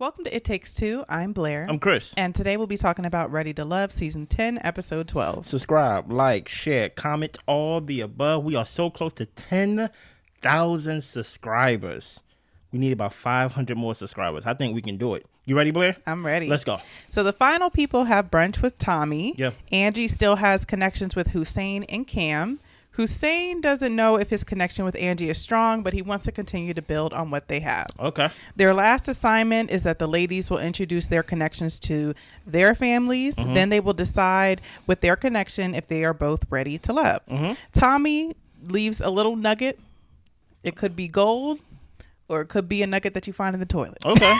Welcome to It Takes Two. I'm Blair. I'm Chris. And today we'll be talking about Ready to Love, Season 10, Episode 12. Subscribe, like, share, comment, all the above. We are so close to 10,000 subscribers. We need about 500 more subscribers. I think we can do it. You ready, Blair? I'm ready. Let's go. So the final people have brunch with Tommy. Yeah. Angie still has connections with Hussein and Cam. Hussein doesn't know if his connection with Angie is strong, but he wants to continue to build on what they have. Okay. Their last assignment is that the ladies will introduce their connections to their families. Mm-hmm. Then they will decide with their connection if they are both ready to love. Mm-hmm. Tommy leaves a little nugget. It could be gold, or it could be a nugget that you find in the toilet. Okay.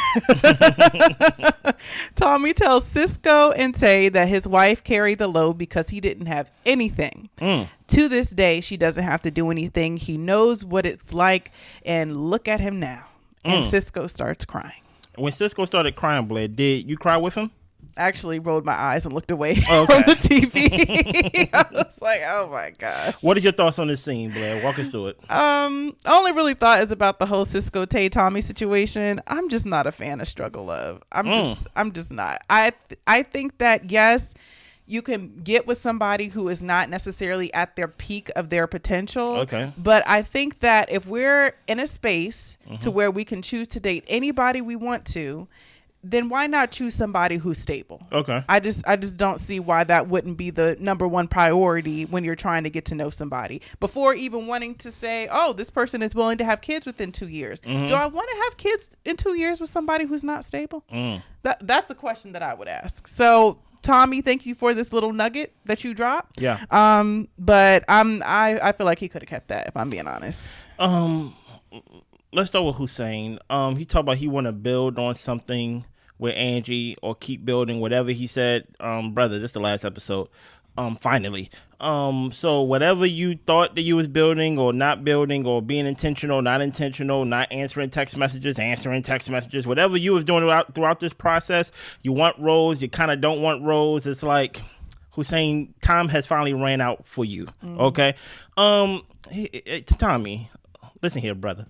Tommy tells Cisco and Tae that his wife carried the load because he didn't have anything. To this day, she doesn't have to do anything. He knows what it's like, and look at him now. And Cisco starts crying. When Cisco started crying, Blair, did you cry with him? I actually rolled my eyes and looked away from the TV. I was like, oh my gosh. What are your thoughts on this scene, Blair? Walk us through it. Only really thought is about the whole Cisco Tae Tommy situation. I'm just not a fan of struggle love. I'm just not. I think that yes, you can get with somebody who is not necessarily at their peak of their potential. Okay. But I think that if we're in a space to where we can choose to date anybody we want to, then why not choose somebody who's stable? Okay. I just don't see why that wouldn't be the number one priority when you're trying to get to know somebody before even wanting to say, oh, this person is willing to have kids within 2 years. Mm-hmm. Do I want to have kids in 2 years with somebody who's not stable? That's the question that I would ask. So Tommy, thank you for this little nugget that you dropped. Yeah. But I feel like he could have kept that, if I'm being honest. Let's start with Hussein. He talked about he want to build on something with Angie or keep building, whatever he said. Brother, this is the last episode. Finally. So whatever you thought that you was building or not building or being intentional, not answering text messages, whatever you was doing throughout this process, you want roles, you kind of don't want roles. It's like, Hussein, time has finally ran out for you. Okay. Tommy, listen here, brother.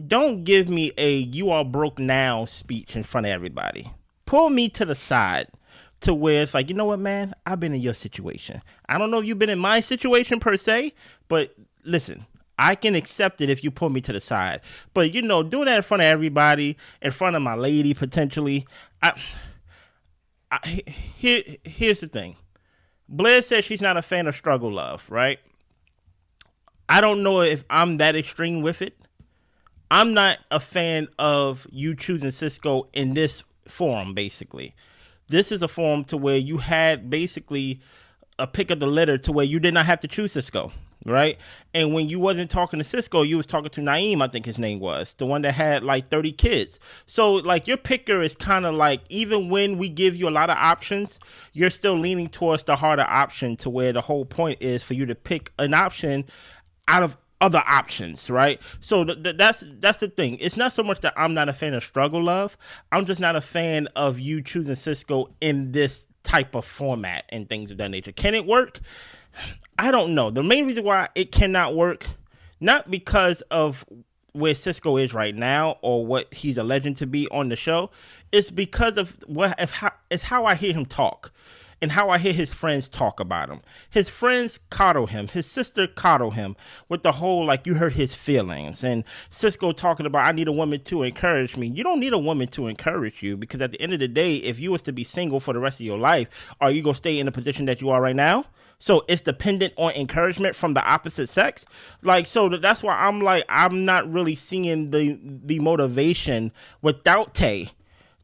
Don't give me a you are broke now speech in front of everybody. Pull me to the side to where it's like, you know what, man? I've been in your situation. I don't know if you've been in my situation per se, but listen, I can accept it if you pull me to the side. But, you know, doing that in front of everybody, in front of my lady potentially, here's the thing. Blair says she's not a fan of struggle love, right? I don't know if I'm that extreme with it. I'm not a fan of you choosing Cisco in this forum, basically. This is a forum to where you had basically a pick of the litter to where you did not have to choose Cisco, right? And when you wasn't talking to Cisco, you was talking to Naeem, I think his name was, the one that had like 30 kids. So like your picker is kind of like, even when we give you a lot of options, you're still leaning towards the harder option to where the whole point is for you to pick an option out of other options, right? So that's the thing. It's not so much that I'm not a fan of struggle love. I'm just not a fan of you choosing Cisco in this type of format and things of that nature. Can it work? I don't know. The main reason why it cannot work, not because of where Cisco is right now or what he's alleged to be on the show, is because of how I hear him talk. And how I hear his friends talk about him. His friends coddle him. His sister coddle him with the whole, like, you hurt his feelings. And Cisco talking about, I need a woman to encourage me. You don't need a woman to encourage you, because at the end of the day, if you was to be single for the rest of your life, are you going to stay in the position that you are right now? So it's dependent on encouragement from the opposite sex. Like, so that's why I'm like, I'm not really seeing the motivation without Tae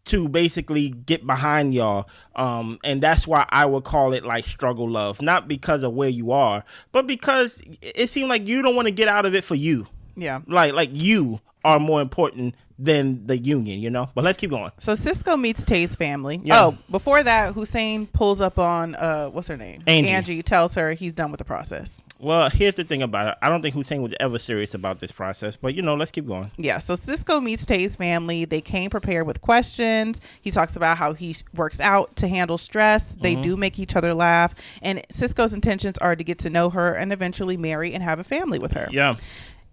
to basically get behind y'all. And that's why I would call it like struggle love, not because of where you are, but because it seemed like you don't want to get out of it for you. Yeah. Like you are more important than the union, you know? But let's keep going. So Cisco meets Tae's family. Yeah. Oh, before that, Hussein pulls up on, what's her name? Angie tells her he's done with the process. Well, here's the thing about it. I don't think Hussein was ever serious about this process, but, you know, let's keep going. Yeah, so Cisco meets Tae's family. They came prepared with questions. He talks about how he works out to handle stress. They do make each other laugh. And Cisco's intentions are to get to know her and eventually marry and have a family with her. Yeah.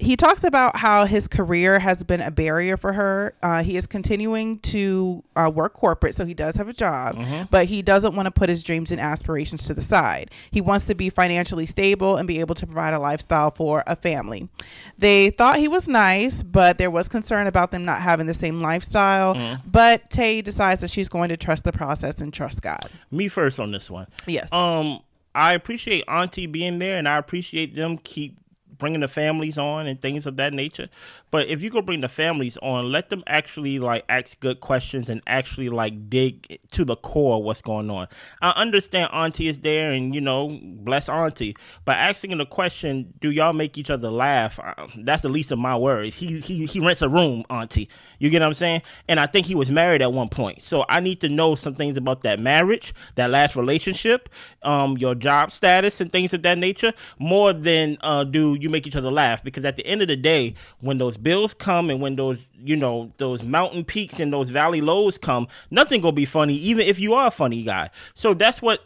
He talks about how his career has been a barrier for her. He is continuing to work corporate, so he does have a job, but he doesn't want to put his dreams and aspirations to the side. He wants to be financially stable and be able to provide a lifestyle for a family. They thought he was nice, but there was concern about them not having the same lifestyle. But Tae decides that she's going to trust the process and trust God. Me first on this one. Yes. I appreciate Auntie being there, and I appreciate them keep bringing the families on and things of that nature. But if you go bring the families on, let them actually like ask good questions and actually like dig to the core of what's going on. I understand Auntie is there and, you know, bless Auntie, but asking the question, do y'all make each other laugh? That's the least of my worries. He rents a room, Auntie. You get what I'm saying? And I think he was married at one point. So I need to know some things about that marriage, that last relationship, your job status and things of that nature, more than do you make each other laugh. Because at the end of the day, when those bills come and when those, you know, those mountain peaks and those valley lows come, nothing gonna be funny, even if you are a funny guy. So that's what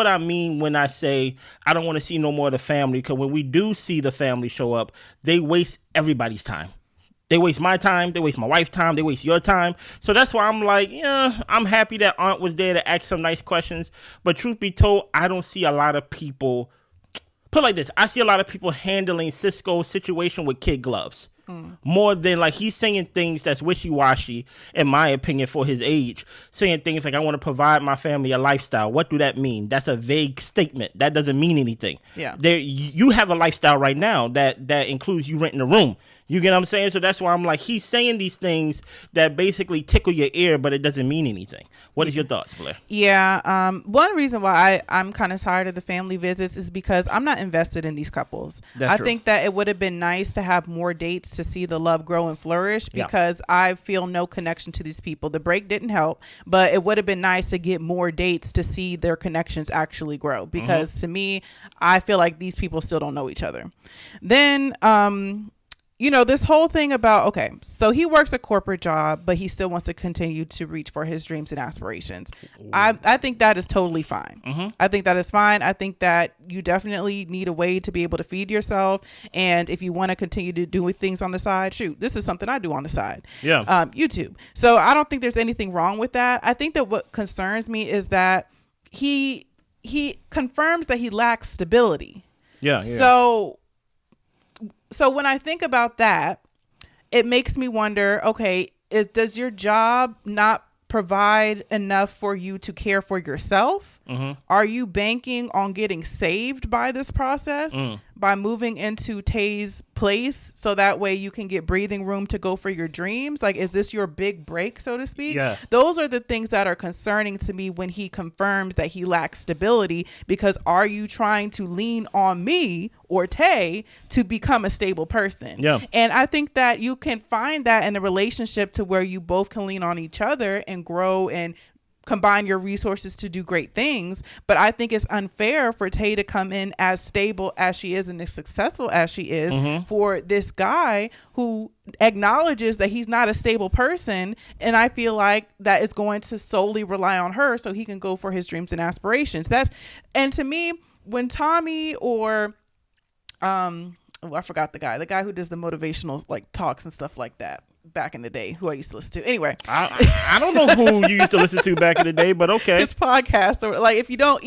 I mean when I say I don't want to see no more of the family, because when we do see the family show up, they waste everybody's time. They waste my time, they waste my wife's time, they waste your time. So that's why I'm like, yeah, I'm happy that Aunt was there to ask some nice questions. But truth be told, I don't see a lot of people, put it like this, I see a lot of people handling Cisco's situation with kid gloves. More than like he's saying things that's wishy-washy, in my opinion, for his age. Saying things like, I want to provide my family a lifestyle. What do that mean? That's a vague statement. That doesn't mean anything. Yeah. You have a lifestyle right now that includes you renting a room. You get what I'm saying? So that's why I'm like, he's saying these things that basically tickle your ear, but it doesn't mean anything. What is your thoughts, Blair? Yeah. One reason why I'm kind of tired of the family visits is because I'm not invested in these couples. That's I true. think that it would have been nice to have more dates to see the love grow and flourish, because I feel no connection to these people. The break didn't help, but it would have been nice to get more dates to see their connections actually grow, because to me, I feel like these people still don't know each other. Then, you know, this whole thing about, okay, so he works a corporate job, but he still wants to continue to reach for his dreams and aspirations. I think that is totally fine. I think that is fine. I think that you definitely need a way to be able to feed yourself. And if you want to continue to do things on the side, shoot, this is something I do on the side. Yeah. YouTube. So I don't think there's anything wrong with that. I think that what concerns me is that he confirms that he lacks stability. Yeah. So when I think about that, it makes me wonder, okay, does your job not provide enough for you to care for yourself? Are you banking on getting saved by this process, by moving into Tae's place, so that way you can get breathing room to go for your dreams? Like, is this your big break, so to speak? Yeah. Those are the things that are concerning to me when he confirms that he lacks stability, because are you trying to lean on me or Tae to become a stable person? Yeah. And I think that you can find that in a relationship to where you both can lean on each other and grow and combine your resources to do great things. But I think it's unfair for Tae to come in as stable as she is and as successful as she is for this guy who acknowledges that he's not a stable person. And I feel like that is going to solely rely on her so he can go for his dreams and aspirations. And to me, when Tommy or I forgot the guy who does the motivational like talks and stuff like that back in the day, who I used to listen to. Anyway, I don't know who you used to listen to back in the day, but okay. His podcast, or like, if you don't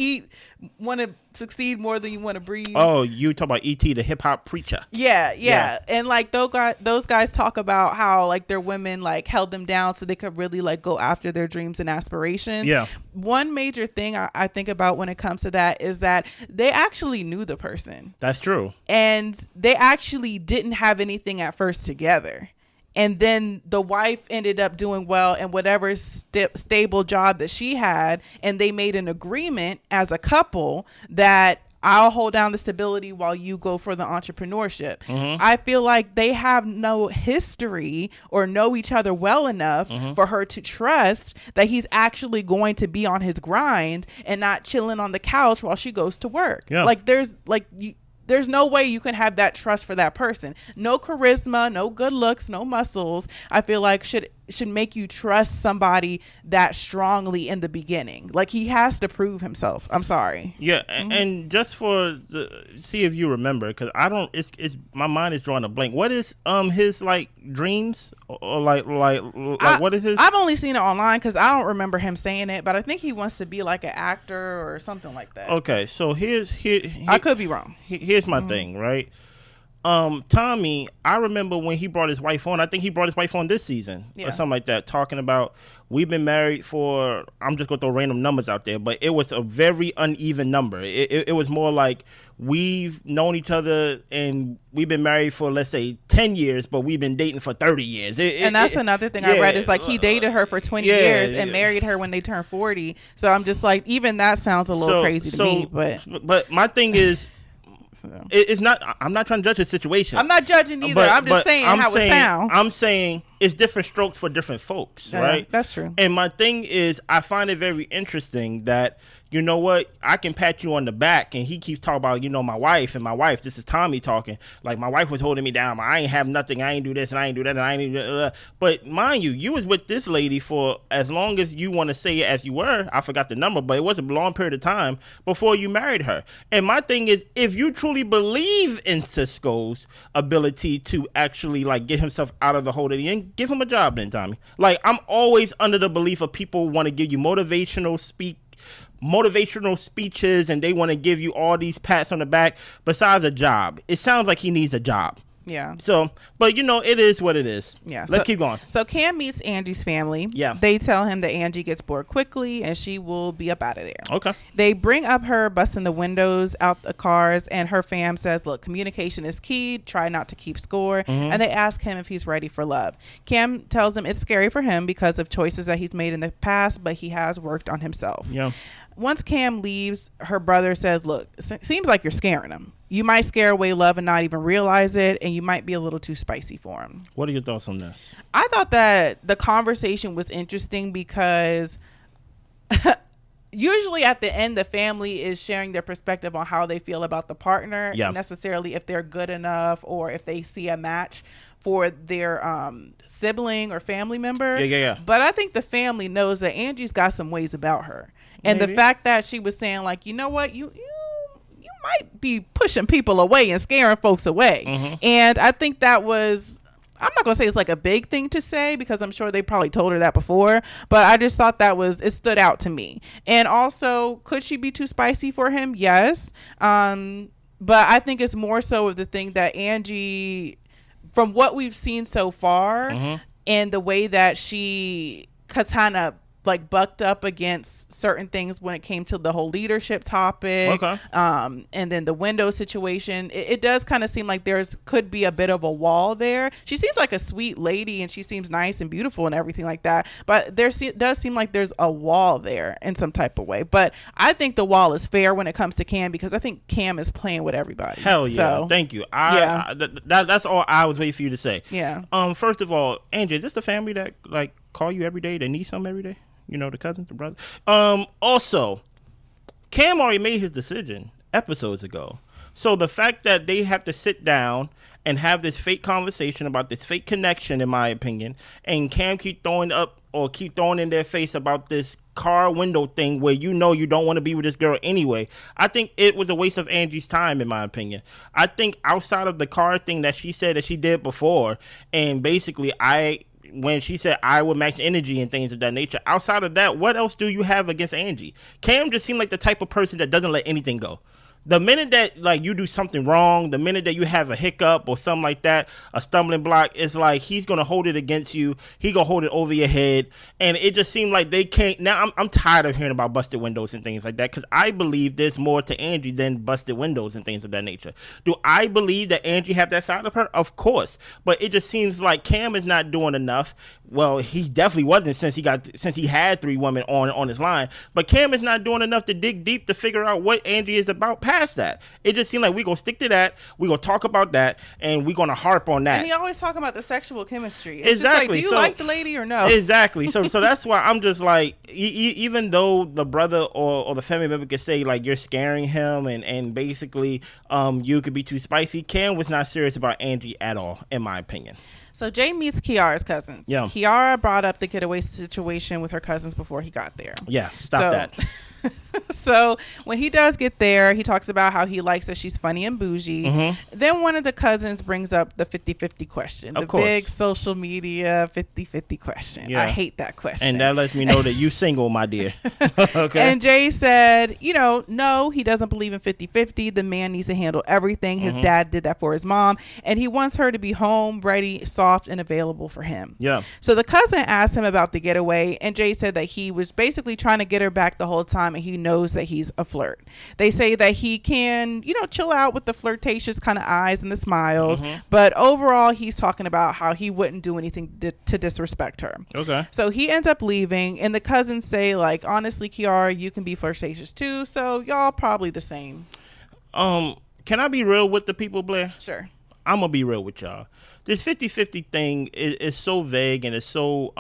want to succeed more than you want to breathe. Oh, you talk about E.T., the hip hop preacher. Yeah. And like those guys talk about how like their women like held them down so they could really like go after their dreams and aspirations. Yeah. One major thing I think about when it comes to that is that they actually knew the person. That's true. And they actually didn't have anything at first together. And then the wife ended up doing well in whatever stable job that she had. And they made an agreement as a couple that I'll hold down the stability while you go for the entrepreneurship. I feel like they have no history or know each other well enough for her to trust that he's actually going to be on his grind and not chilling on the couch while she goes to work. Yeah. Like there's no way you can have that trust for that person. No charisma, no good looks, no muscles, I feel like should should make you trust somebody that strongly in the beginning. Like, he has to prove himself. I'm sorry. Yeah, and just see if you remember, because I don't. It's my mind is drawing a blank. What is his like dreams or like what is his? I've only seen it online because I don't remember him saying it, but I think he wants to be like an actor or something like that. Okay, so here I could be wrong. Here's my thing, right? Tommy, I remember when he brought his wife on. I think he brought his wife on this season or something like that, talking about we've been married for. I'm just gonna throw random numbers out there, but it was a very uneven number. It was more like we've known each other and we've been married for, let's say, 10 years, but we've been dating for 30 years. And that's another thing I read is like he dated her for 20 years and married her when they turned 40. So I'm just like, even that sounds a little crazy to me. But my thing is. It's not. I'm not trying to judge the situation. I'm not judging either. I'm just saying how it sounds. I'm saying it's different strokes for different folks, right? That's true. And my thing is, I find it very interesting that, you know what, I can pat you on the back, and he keeps talking about, my wife, and my wife. This is Tommy talking. Like, my wife was holding me down. I ain't have nothing. I ain't do this, and I ain't do that, and I ain't do that. But mind you was with this lady for as long as you want to say it as you were. I forgot the number, but it was a long period of time before you married her. And my thing is, if you truly believe in Cisco's ability to actually like get himself out of the hole that he in, give him a job then, Tommy. Like, I'm always under the belief of people want to give you motivational speeches, and they want to give you all these pats on the back besides a job. It sounds like he needs a job. Yeah. So, but it is what it is. Yeah. Let's keep going. So Cam meets Angie's family. Yeah. They tell him that Angie gets bored quickly and she will be up out of there. Okay. They bring up her busting the windows out the cars, and her fam says, look, communication is key. Try not to keep score. Mm-hmm. And they ask him if he's ready for love. Cam tells them it's scary for him because of choices that he's made in the past, but he has worked on himself. Yeah. Once Cam leaves, her brother says, look, seems like you're scaring him. You might scare away love and not even realize it, and you might be a little too spicy for him. What are your thoughts on this? I thought that the conversation was interesting because usually at the end, the family is sharing their perspective on how they feel about the partner, necessarily if they're good enough or if they see a match for their sibling or family member. Yeah. But I think the family knows that Angie's got some ways about her. And the fact that she was saying, like, you know what, you might be pushing people away and scaring folks away. Mm-hmm. And I think that was, I'm not going to say it's like a big thing to say because I'm sure they probably told her that before. But I just thought it stood out to me. And also, could she be too spicy for him? Yes. But I think it's more so of the thing that Angie, from what we've seen so far, and the way that she kind of like bucked up against certain things when it came to the whole leadership topic, and then the window situation, it does kind of seem like could be a bit of a wall there. She seems like a sweet lady and she seems nice and beautiful and everything like that, but does seem like there's a wall there in some type of way. But I think the wall is fair when it comes to Cam because I think Cam is playing with everybody. Hell yeah. So, thank you. That's all I was waiting for you to say. Yeah. First of all, Angie, is this the family that like call you every day? They need something every day? The cousin, the brother. Also, Cam already made his decision episodes ago. So the fact that they have to sit down and have this fake conversation about this fake connection, in my opinion, and Cam keep throwing in their face about this car window thing where you don't want to be with this girl anyway, I think it was a waste of Angie's time, in my opinion. I think outside of the car thing that she said that she did before, and basically when she said I would match energy and things of that nature, outside of that, what else do you have against Angie? Cam just seemed like the type of person that doesn't let anything go. The minute that like you do something wrong, the minute that you have a hiccup or something like that, a stumbling block, it's like he's gonna hold it against you. He gonna hold it over your head, and it just seemed like they can't. Now I'm tired of hearing about busted windows and things like that because I believe there's more to Angie than busted windows and things of that nature. Do I believe that Angie have that side of her? Of course, but it just seems like Cam is not doing enough. Well, he definitely wasn't since he had 3 women on his line, but Cam is not doing enough to dig deep to figure out what Angie is about. past that. It just seemed like we gonna stick to that. We gonna talk about that, and we gonna harp on that. And he always talking about the sexual chemistry. It's exactly. Just like, do you like the lady or no? Exactly. So that's why I'm just like, even though the brother or the family member could say like you're scaring him, and basically you could be too spicy. Cam was not serious about Angie at all, in my opinion. So Jay meets Kiara's cousins. Yeah. Kiara brought up the getaway situation with her cousins before he got there. Yeah, stop that. So when he does get there, he talks about how he likes that she's funny and bougie. Mm-hmm. Then one of the cousins brings up the 50-50 question. The big social media 50-50 question. Yeah. I hate that question. And that lets me know that you single, my dear. Okay. And Jay said, no, he doesn't believe in 50-50. The man needs to handle everything. His dad did that for his mom. And he wants her to be home, ready, soft, and available for him. Yeah. So the cousin asked him about the getaway. And Jay said that he was basically trying to get her back the whole time. And he knows that he's a flirt. They say that he can, chill out with the flirtatious kind of eyes and the smiles. But overall, he's talking about how he wouldn't do anything to disrespect her. Okay. So he ends up leaving. And the cousins say, like, honestly, Kiara, you can be flirtatious too. So y'all probably the same. Can I be real with the people, Blair? Sure. I'm going to be real with y'all. This 50-50 thing is so vague and it's so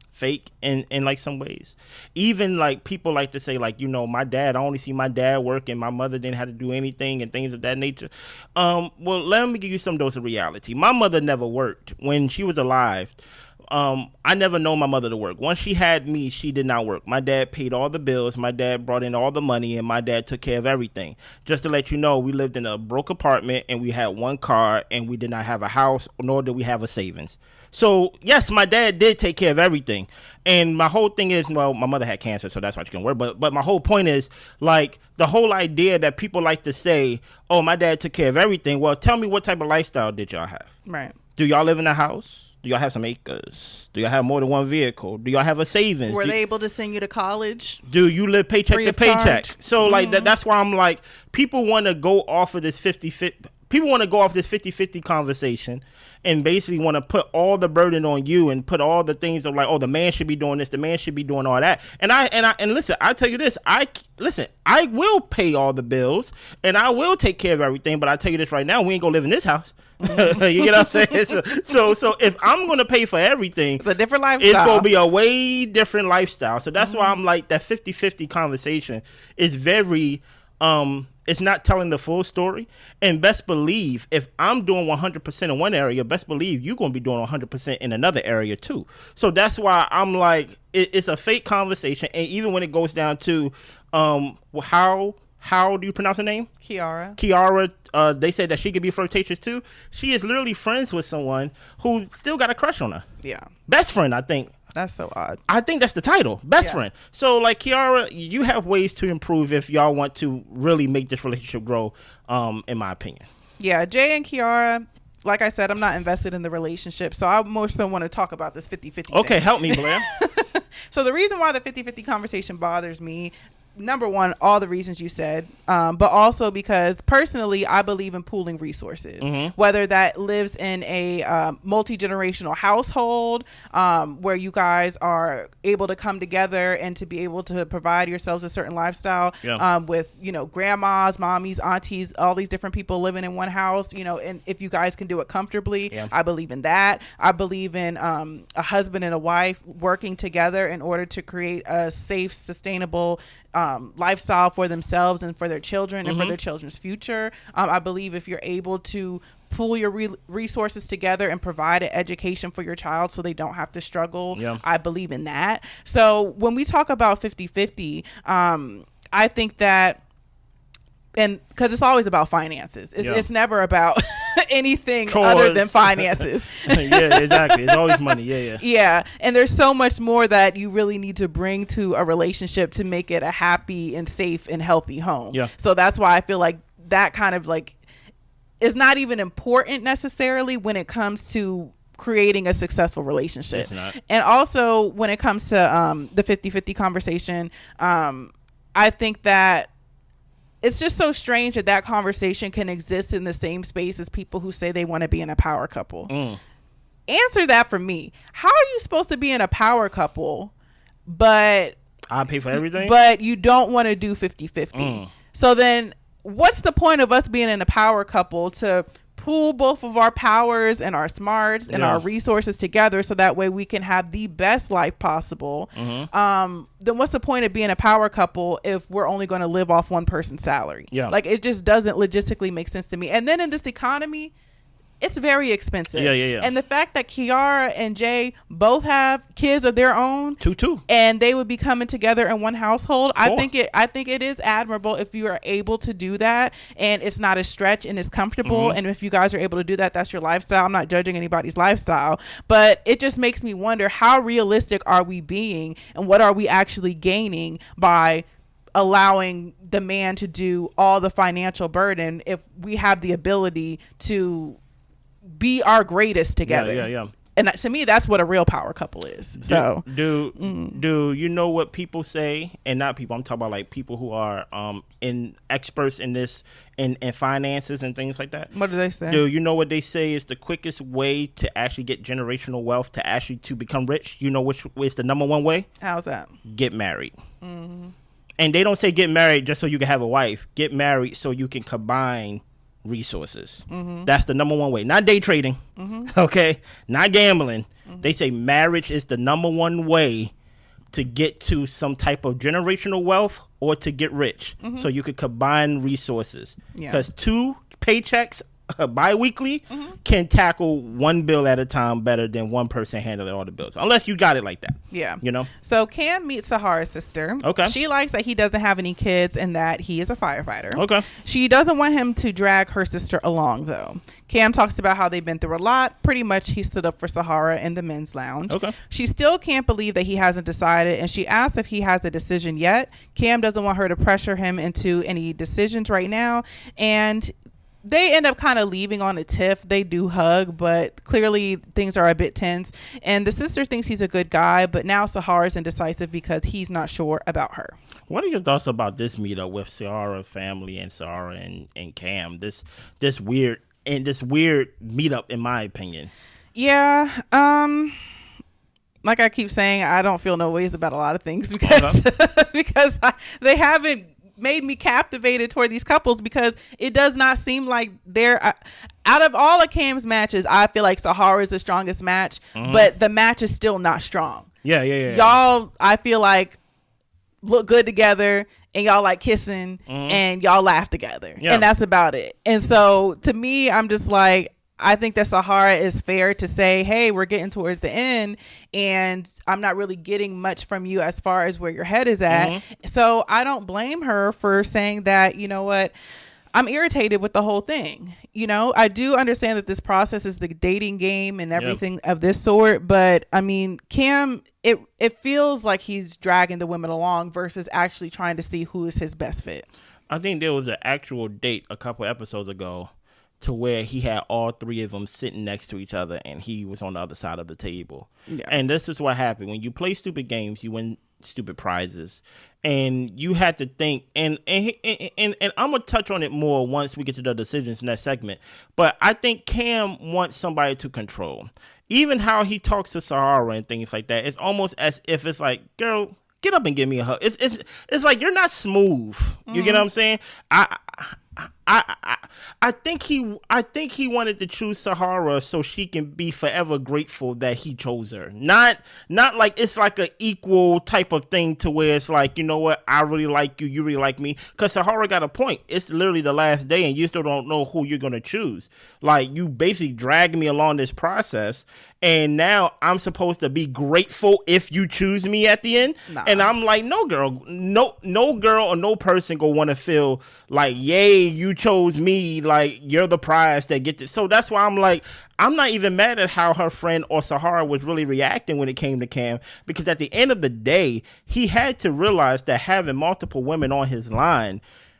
fake in like some ways. Even like people like to say like, my dad, I only see my dad work and my mother didn't have to do anything and things of that nature. Well, let me give you some dose of reality. My mother never worked when she was alive. I never know my mother to work. Once she had me, she did not work. My dad paid all the bills. My dad brought in all the money, and my dad took care of everything. Just to let you know, we lived in a broke apartment, and we had one car, and we did not have a house, nor did we have a savings. So, yes, my dad did take care of everything. And my whole thing is, well, my mother had cancer, so that's why she couldn't work. But my whole point is, like, the whole idea that people like to say, oh, my dad took care of everything. Well, tell me what type of lifestyle did y'all have? Right. Do y'all live in a house? Do y'all have some acres? Do y'all have more than one vehicle? Do y'all have a savings? Were they able to send you to college? Do you live paycheck to paycheck? So like that's why I'm like, people want to go off of this 50-50. People want to go off this 50-50 conversation and basically want to put all the burden on you and put all the things of like, oh, the man should be doing this, the man should be doing all that. And listen, I tell you this, I will pay all the bills and I will take care of everything, but I tell you this right now, we ain't gonna live in this house. You get what I'm saying? So if I'm gonna pay for everything, it's a different lifestyle. It's gonna be a way different lifestyle. So that's why I'm like, that 50-50 conversation is very it's not telling the full story. And best believe, if I'm doing 100% in one area, best believe you're going to be doing 100% in another area too. So that's why I'm like, it's a fake conversation. And even when it goes down to how do you pronounce her name? Kiara, they said that she could be flirtatious too. She is literally friends with someone who still got a crush on her. Yeah. Best friend, I think. That's so odd. I think that's the title, best friend. So like, Kiara, you have ways to improve if y'all want to really make this relationship grow, in my opinion. Yeah, Jay and Kiara, like I said, I'm not invested in the relationship, so I more so want to talk about this 50-50 Okay, thing. help me, Blair. So the reason why the 50-50 conversation bothers me, number one, all the reasons you said, but also because personally, I believe in pooling resources, whether that lives in a multi-generational household where you guys are able to come together and to be able to provide yourselves a certain lifestyle with, grandmas, mommies, aunties, all these different people living in one house, and if you guys can do it comfortably, I believe in that. I believe in a husband and a wife working together in order to create a safe, sustainable lifestyle for themselves and for their children and for their children's future. I believe if you're able to pool your resources together and provide an education for your child so they don't have to struggle, I believe in that. So when we talk about 50-50, I think that, and because it's always about finances, it's never about anything other than finances. Yeah, exactly. It's always money. Yeah, and there's so much more that you really need to bring to a relationship to make it a happy and safe and healthy home. So that's why I feel like that kind of like is not even important necessarily when it comes to creating a successful relationship. And also when it comes to the 50-50 conversation, I think that it's just so strange that conversation can exist in the same space as people who say they want to be in a power couple. Answer that for me. How are you supposed to be in a power couple, but I pay for everything, but you don't want to do 50-50? So then what's the point of us being in a power couple to pool both of our powers and our smarts and our resources together so that way we can have the best life possible? Then what's the point of being a power couple if we're only going to live off one person's salary? Like, it just doesn't logistically make sense to me. And then in this economy, it's very expensive. And the fact that Kiara and Jay both have kids of their own, two, and they would be coming together in one household. I think it is admirable if you are able to do that, and it's not a stretch and it's comfortable. And if you guys are able to do that, that's your lifestyle. I'm not judging anybody's lifestyle, but it just makes me wonder, how realistic are we being, and what are we actually gaining by allowing the man to do all the financial burden if we have the ability to be our greatest together? And to me, that's what a real power couple is. So do you know what people say? And not people, I'm talking about like people who are in experts in this in finances and things like that. What do they say? Do you know what they say is the quickest way to actually get generational wealth, to become rich? You know which is the number one way? How's that? Get married. And they don't say get married just so you can have a wife. Get married so you can combine resources. That's the number one way. Not day trading. Okay, not gambling. They say marriage is the number one way to get to some type of generational wealth or to get rich. So you could combine resources, because two paychecks bi-weekly can tackle one bill at a time better than one person handling all the bills, unless you got it like that. You know. So Cam meets Sahara's sister. She likes that he doesn't have any kids and that he is a firefighter. She doesn't want him to drag her sister along, though. Cam talks about how they've been through a lot. Pretty much he stood up for Sahara in the men's lounge. She still can't believe that he hasn't decided, and she asks if he has a decision yet. Cam doesn't want her to pressure him into any decisions right now, and they end up kind of leaving on a tiff. They do hug, but clearly things are a bit tense. And the sister thinks he's a good guy, but now Sahara's indecisive because he's not sure about her. What are your thoughts about this meetup with Sahara family and Sahara and Cam? This weird meetup, in my opinion. Yeah. Like I keep saying, I don't feel no ways about a lot of things because because they haven't made me captivated toward these couples, because it does not seem like they're out of all of Cam's matches. I feel like Sahara is the strongest match, but the match is still not strong. Y'all, I feel like, look good together, and y'all like kissing, and y'all laugh together, and that's about it. And so to me, I'm just like, I think that Sahara is fair to say, hey, we're getting towards the end and I'm not really getting much from you as far as where your head is at. So I don't blame her for saying that, you know what, I'm irritated with the whole thing. You know, I do understand that this process is the dating game and everything of this sort. But I mean, Cam, it feels like he's dragging the women along versus actually trying to see who is his best fit. I think there was an actual date a couple episodes ago to where he had all three of them sitting next to each other and he was on the other side of the table. And this is what happened. When you play stupid games, you win stupid prizes. And you had to think, and I'm going to touch on it more once we get to the decisions in that segment. But I think Cam wants somebody to control. Even how he talks to Sahara and things like that, it's almost as if it's like, girl, get up and give me a hug. It's like you're not smooth. You get what I'm saying? I think he wanted to choose Sahara so she can be forever grateful that he chose her. Not like it's like an equal type of thing to where it's like, you know what, I really like you, you really like me. Because Sahara got a point. It's literally the last day and you still don't know who you're gonna choose. Like, you basically dragged me along this process, and now I'm supposed to be grateful if you choose me at the end. Nah. And I'm like, no girl, no girl or no person gonna want to feel like, yay, you chose me, like you're the prize that get this. So that's why I'm like, I'm not even mad at how her friend or Sahara was really reacting when it came to Cam, because at the end of the day, he had to realize that having multiple women on his line,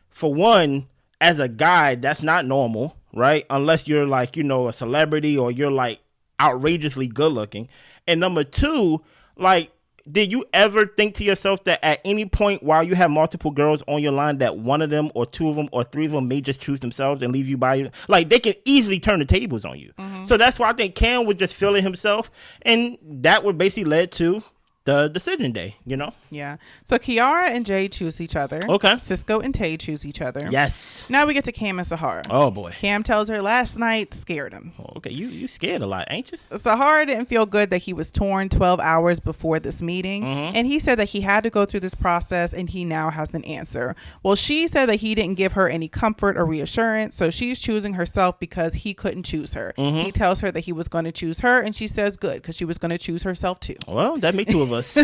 for one, as a guy, that's not normal, right? Unless you're like, you know, a celebrity or you're like outrageously good looking. And number two, like, did you ever think to yourself that at any point while you have multiple girls on your line that one of them or two of them or three of them may just choose themselves and leave you by, like, they can easily turn the tables on you. So that's why I think Cam was just feeling himself, and that would basically led to the decision day, you know? Yeah. So Kiara and Jay choose each other. Okay. Cisco and Tae choose each other. Yes. Now we get to Cam and Sahara. Oh, boy. Cam tells her last night scared him. Oh, okay, you scared a lot, ain't you? Sahara didn't feel good that he was torn 12 hours before this meeting. And he said that he had to go through this process and he now has an answer. Well, she said that he didn't give her any comfort or reassurance. So she's choosing herself because he couldn't choose her. He tells her that he was going to choose her. And she says good, because she was going to choose herself too. Well, that made two of us.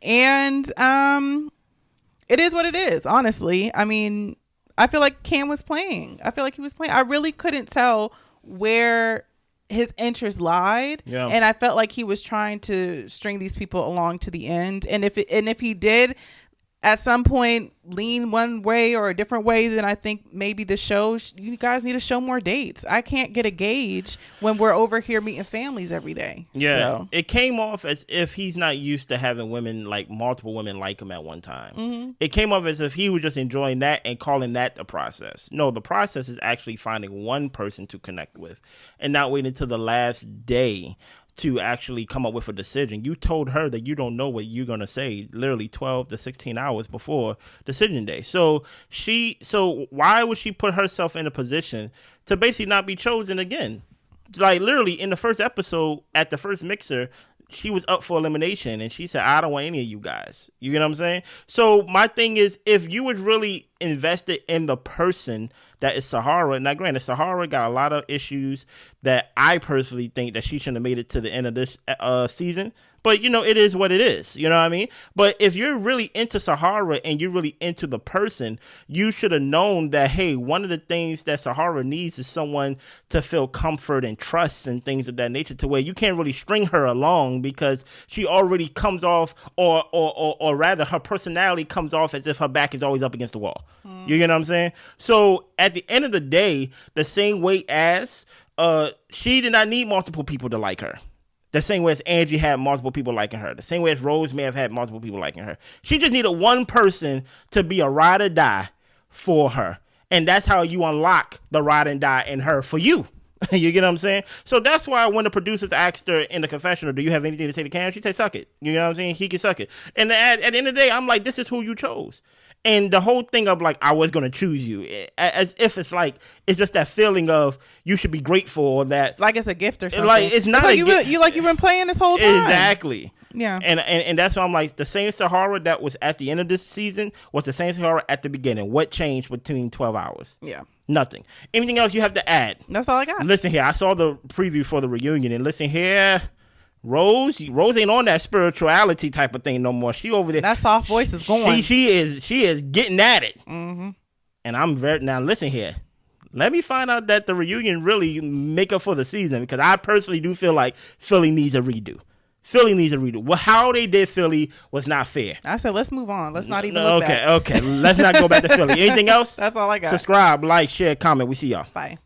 And it is what it is, honestly. I mean, I feel like Cam was playing. I feel like he was playing. I really couldn't tell where his interest lied. Yeah. And I felt like he was trying to string these people along to the end. And if he did at some point lean one way or a different way, then I think maybe the show, you guys need to show more dates. I can't get a gauge when we're over here meeting families every day. Yeah. So. It came off as if he's not used to having women, like multiple women like him at one time. It came off as if he was just enjoying that and calling that the process. No, the process is actually finding one person to connect with and not waiting until the last day to actually come up with a decision. You told her that you don't know what you're going to say literally 12 to 16 hours before decision day. So why would she put herself in a position to basically not be chosen again? Like literally in the first episode at the first mixer, she was up for elimination and she said, I don't want any of you guys. You get what I'm saying? So my thing is, if you was really invested in the person that is Sahara, now granted, Sahara got a lot of issues that I personally think that she shouldn't have made it to the end of this season. But, you know, it is what it is. You know what I mean? But if you're really into Sahara and you're really into the person, you should have known that, hey, one of the things that Sahara needs is someone to feel comfort and trust and things of that nature, to where you can't really string her along because she already comes off or rather her personality comes off as if her back is always up against the wall. You get what I'm saying? So at the end of the day, the same way as she did not need multiple people to like her. The same way as Angie had multiple people liking her. The same way as Rose may have had multiple people liking her. She just needed one person to be a ride or die for her. And that's how you unlock the ride and die in her for you. You get what I'm saying? So that's why when the producers asked her in the confessional, do you have anything to say to Cam? She said, suck it. You know what I'm saying? He can suck it. And at the end of the day, I'm like, this is who you chose. And the whole thing of like, I was going to choose you, as if it's like, it's just that feeling of you should be grateful or that. Like it's a gift or something. Like it's not like you've been playing this whole time. Exactly. Yeah. And that's why I'm like, the same Sahara that was at the end of this season was the same Sahara at the beginning. What changed between 12 hours? Yeah. Nothing. Anything else you have to add? That's all I got. Listen here. I saw the preview for the reunion, and listen here. Rose ain't on that spirituality type of thing no more. She over there. That soft voice is going. She is getting at it. And I'm now listen here. Let me find out that the reunion really make up for the season, because I personally do feel like Philly needs a redo. Well, how they did Philly was not fair. I said, let's move on. Let's not even look back. Okay. Let's not go back to Philly. Anything else? That's all I got. Subscribe, like, share, comment. We see y'all. Bye.